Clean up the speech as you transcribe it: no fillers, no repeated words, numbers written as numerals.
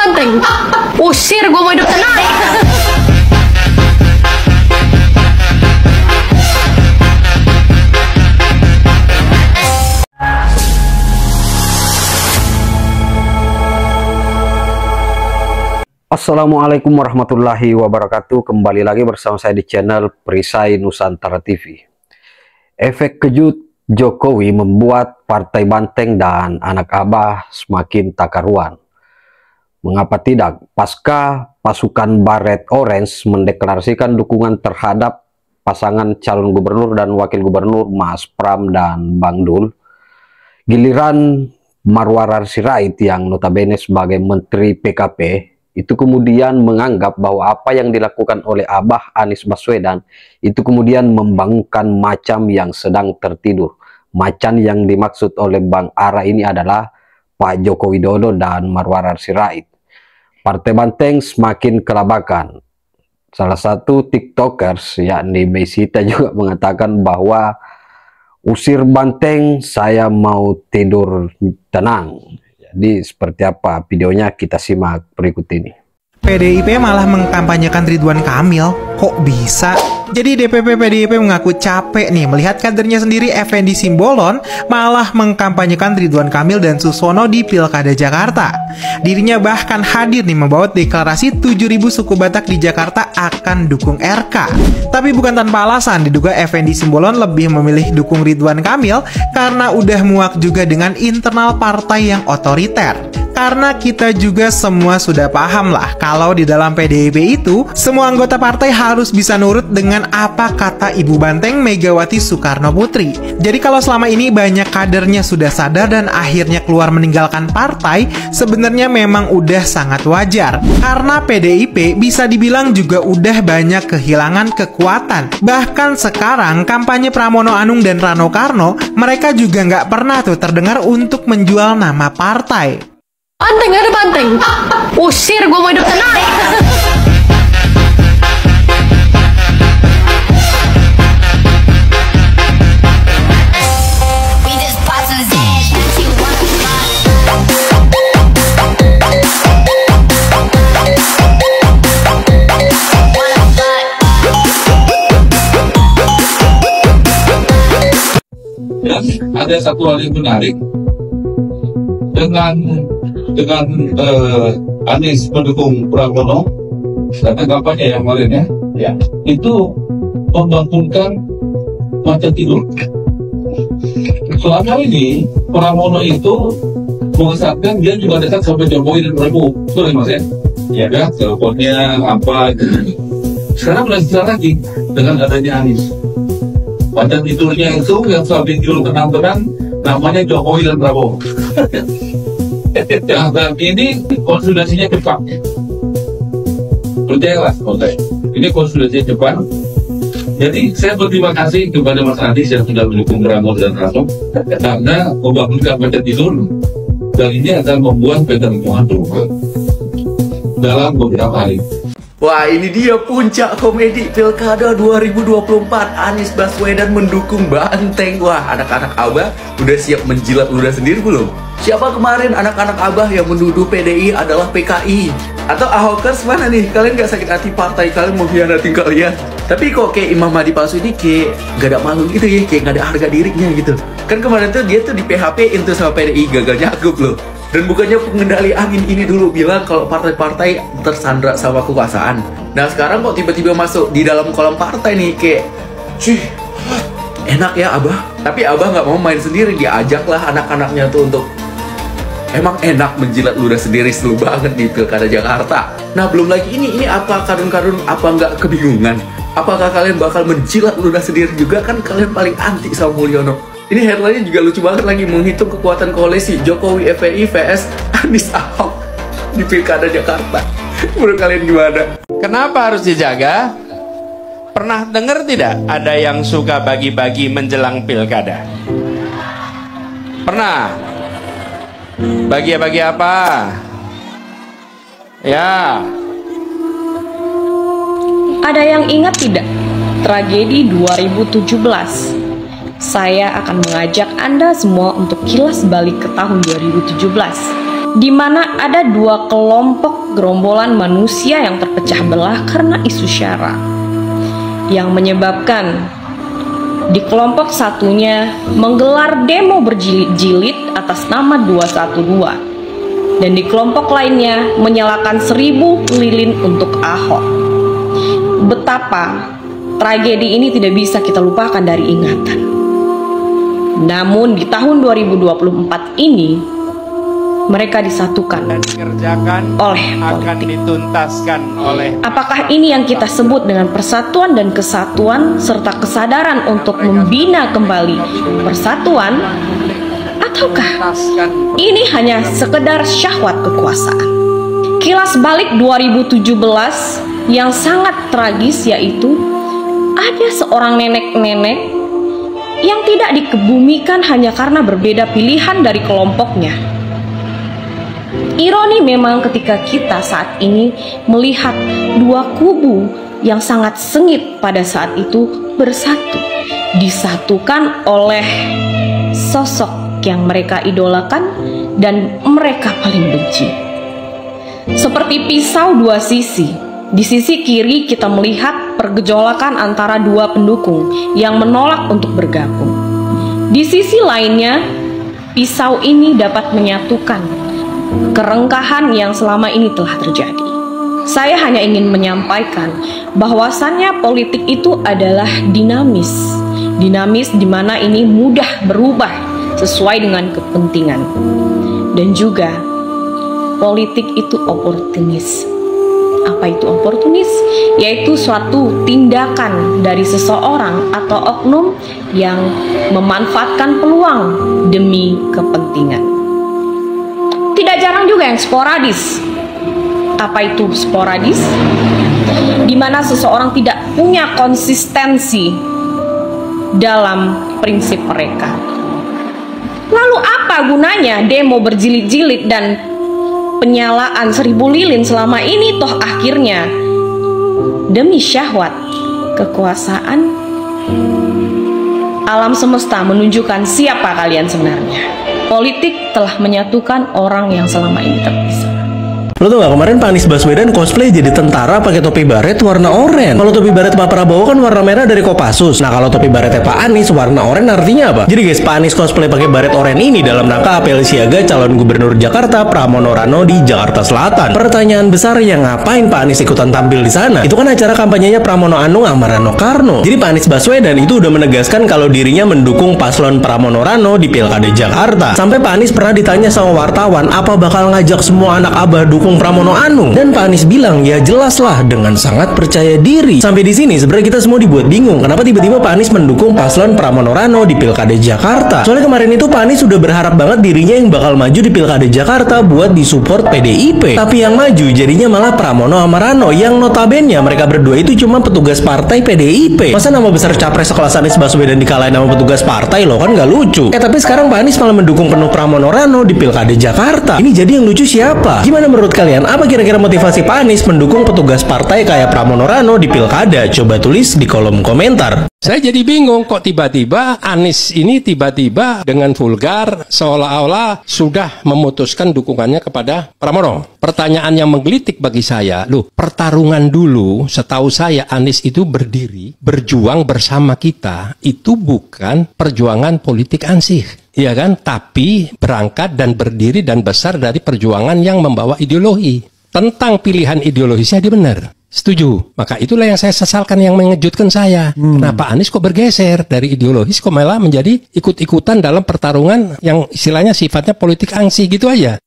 banteng. Usir, gue mau hidup tenang. Assalamualaikum warahmatullahi wabarakatuh. Kembali lagi bersama saya di channel Perisai Nusantara TV. Efek kejut Jokowi membuat Partai Banteng dan Anak Abah semakin tak karuan. Mengapa tidak? Pasca pasukan Baret Orange mendeklarasikan dukungan terhadap pasangan calon gubernur dan wakil gubernur Mas Pram dan Bang Dul, giliran Marwarar Sirait yang notabene sebagai Menteri PKP itu kemudian menganggap bahwa apa yang dilakukan oleh Abah Anies Baswedan itu kemudian membangunkan macan yang sedang tertidur. Macan yang dimaksud oleh Bang Ara ini adalah Pak Joko Widodo dan Marwarar Sirait. Partai Banteng semakin kelabakan. Salah satu tiktokers yakni Mesita juga mengatakan bahwa usir Banteng, saya mau tidur tenang. Jadi seperti apa videonya, kita simak berikut ini. PDIP malah mengkampanyekan Ridwan Kamil, kok bisa? Jadi DPP PDIP mengaku capek nih melihat kadernya sendiri Effendi Simbolon malah mengkampanyekan Ridwan Kamil dan Susono di Pilkada Jakarta. Dirinya bahkan hadir nih membawa deklarasi 7.000 suku Batak di Jakarta akan dukung RK. Tapi bukan tanpa alasan, diduga Effendi Simbolon lebih memilih dukung Ridwan Kamil karena udah muak juga dengan internal partai yang otoriter. Karena kita juga semua sudah paham lah kalau di dalam PDIP itu semua anggota partai harus bisa nurut dengan apa kata Ibu Banteng Megawati Soekarno Putri. Jadi kalau selama ini banyak kadernya sudah sadar dan akhirnya keluar meninggalkan partai, sebenarnya memang udah sangat wajar. Karena PDIP bisa dibilang juga udah banyak kehilangan kekuatan. Bahkan sekarang kampanye Pramono Anung dan Rano Karno, mereka juga nggak pernah tuh terdengar untuk menjual nama partai. Banteng, ada banteng. Usir, gue mau hidup tenang. Dan ada satu hal yang menarik dengan Anies mendukung Pramono karena kampanye yang kemarin ya, itu membangunkan macan tidur. Selama ini Pramono itu mengesatkan dia juga dekat sampai Jokowi dan Prabowo, betul mas ya? Ya, teleponnya apa gitu. Sekarang belajar lagi dengan adanya Anies. Macan tidurnya itu yang sambil tidur tenang-tenang namanya Jokowi dan Prabowo. Ya, dan ini konsolidasinya cepat. Percayalah, ini konsolidasinya cepat. Jadi saya berterima kasih kepada Mas Anies yang sudah mendukung Pramono dan Rano karena membangunkan macan tidur, dan ini akan membuat ketentuan dalam beberapa hari. Wah, ini dia puncak komedi Pilkada 2024. Anies Baswedan mendukung Banteng. Wah, anak-anak Abah udah siap menjilat ludah sendiri belum? Siapa kemarin anak-anak Abah yang menuduh PDI adalah PKI? Atau Ahokers mana nih? Kalian gak sakit hati partai kalian mengkhianati kalian? Tapi kok kayak Imam Mahdi palsu ini kayak gak ada malu gitu ya, kayak gak ada harga dirinya gitu. Kan kemarin tuh dia tuh di PHP-in tuh sama PDI, gagal nyakup loh. Dan bukannya pengendali angin ini dulu bilang kalau partai-partai tersandra sama kekuasaan. Nah sekarang kok tiba-tiba masuk di dalam kolam partai nih kayak, cuy, enak ya Abah. Tapi Abah nggak mau main sendiri, diajaklah anak-anaknya tuh untuk emang enak menjilat ludah sendiri, seru banget di Pilkada Jakarta. Nah belum lagi ini apa karun-karun apa nggak kebingungan? Apakah kalian bakal menjilat ludah sendiri juga? Kan kalian paling anti sama Mulyono. Ini headline-nya juga lucu banget lagi, menghitung kekuatan koalisi Jokowi FPI vs Anies Ahok di Pilkada Jakarta. Menurut kalian gimana? Kenapa harus dijaga? Pernah dengar tidak ada yang suka bagi-bagi menjelang pilkada? Pernah? Bagi-bagi apa? Ya. Ada yang ingat tidak? Tragedi 2017. Saya akan mengajak Anda semua untuk kilas balik ke tahun 2017. di mana ada dua kelompok gerombolan manusia yang terpecah belah karena isu syara, yang menyebabkan di kelompok satunya menggelar demo berjilid-jilid atas nama 212, dan di kelompok lainnya menyalakan 1000 lilin untuk Ahok. Betapa tragedi ini tidak bisa kita lupakan dari ingatan. Namun di tahun 2024 ini mereka disatukan dan dikerjakan oleh akan politik. dituntaskan oleh. Apakah ini yang kita sebut dengan persatuan dan kesatuan serta kesadaran untuk membina kembali persatuan, ataukah ini hanya sekedar syahwat kekuasaan? Kilas balik 2017 yang sangat tragis, yaitu ada seorang nenek-nenek yang tidak dikebumikan hanya karena berbeda pilihan dari kelompoknya. Ironi memang ketika kita saat ini melihat dua kubu yang sangat sengit pada saat itu bersatu, disatukan oleh sosok yang mereka idolakan dan mereka paling benci. Seperti pisau dua sisi. Di sisi kiri kita melihat pergejolakan antara dua pendukung yang menolak untuk bergabung. Di sisi lainnya, pisau ini dapat menyatukan kerengkahan yang selama ini telah terjadi. Saya hanya ingin menyampaikan bahwasannya politik itu adalah dinamis. Dinamis di mana ini mudah berubah sesuai dengan kepentingan. Dan juga politik itu oportunis. Apa itu oportunis? Yaitu suatu tindakan dari seseorang atau oknum yang memanfaatkan peluang demi kepentingan. Tidak jarang juga yang sporadis. Apa itu sporadis? Di mana seseorang tidak punya konsistensi dalam prinsip mereka. Lalu apa gunanya demo berjilid-jilid dan penyalaan 1000 lilin selama ini? Toh akhirnya demi syahwat kekuasaan, alam semesta menunjukkan siapa kalian sebenarnya. Politik telah menyatukan orang yang selama ini terpisah. Lo tau gak, kemarin Pak Anies Baswedan cosplay jadi tentara pakai topi baret warna oranye. Kalau topi baret Pak Prabowo kan warna merah dari Kopassus. Nah kalau topi baretnya Pak Anies warna oranye artinya apa? Jadi guys, Pak Anies cosplay pakai baret oranye ini dalam rangka apel siaga calon gubernur Jakarta Pramono Rano di Jakarta Selatan. Pertanyaan besar, yang ngapain Pak Anies ikutan tampil di sana? Itu kan acara kampanyenya Pramono Anung sama Rano Karno. Jadi Pak Anies Baswedan itu udah menegaskan kalau dirinya mendukung paslon Pramono Rano di Pilkada Jakarta. Sampai Pak Anies pernah ditanya sama wartawan, apa bakal ngajak semua anak abah dukung Pramono Anung, dan Pak Anies bilang ya jelas lah dengan sangat percaya diri. Sampai di sini sebenarnya kita semua dibuat bingung kenapa tiba-tiba Pak Anies mendukung paslon Pramono Rano di Pilkada Jakarta. Soalnya kemarin itu Pak Anies sudah berharap banget dirinya yang bakal maju di Pilkada Jakarta buat disupport PDIP, tapi yang maju jadinya malah Pramono sama Rano yang notabene mereka berdua itu cuma petugas partai PDIP. Masa nama besar capres sekelas Anies Baswedan dikalahin sama petugas partai, loh kan nggak lucu. Tapi sekarang Pak Anies malah mendukung penuh Pramono Rano di Pilkada Jakarta. Ini jadi yang lucu siapa? Gimana menurut kalian? Apa kira-kira motivasi Pak Anies mendukung petugas partai kayak Pramono Rano di Pilkada? Coba tulis di kolom komentar. Saya jadi bingung kok tiba-tiba Anies ini tiba-tiba dengan vulgar seolah-olah sudah memutuskan dukungannya kepada Pramono. Pertanyaan yang menggelitik bagi saya, loh pertarungan dulu setahu saya Anies itu berdiri, berjuang bersama kita, itu bukan perjuangan politik ansih. Iya kan? Tapi berangkat dan berdiri dan besar dari perjuangan yang membawa ideologi. Tentang pilihan ideologisnya dia benar. Setuju. Maka itulah yang saya sesalkan, yang mengejutkan saya. Kenapa Anies kok bergeser dari ideologis kok malah menjadi ikut-ikutan dalam pertarungan yang istilahnya sifatnya politik angsi gitu aja.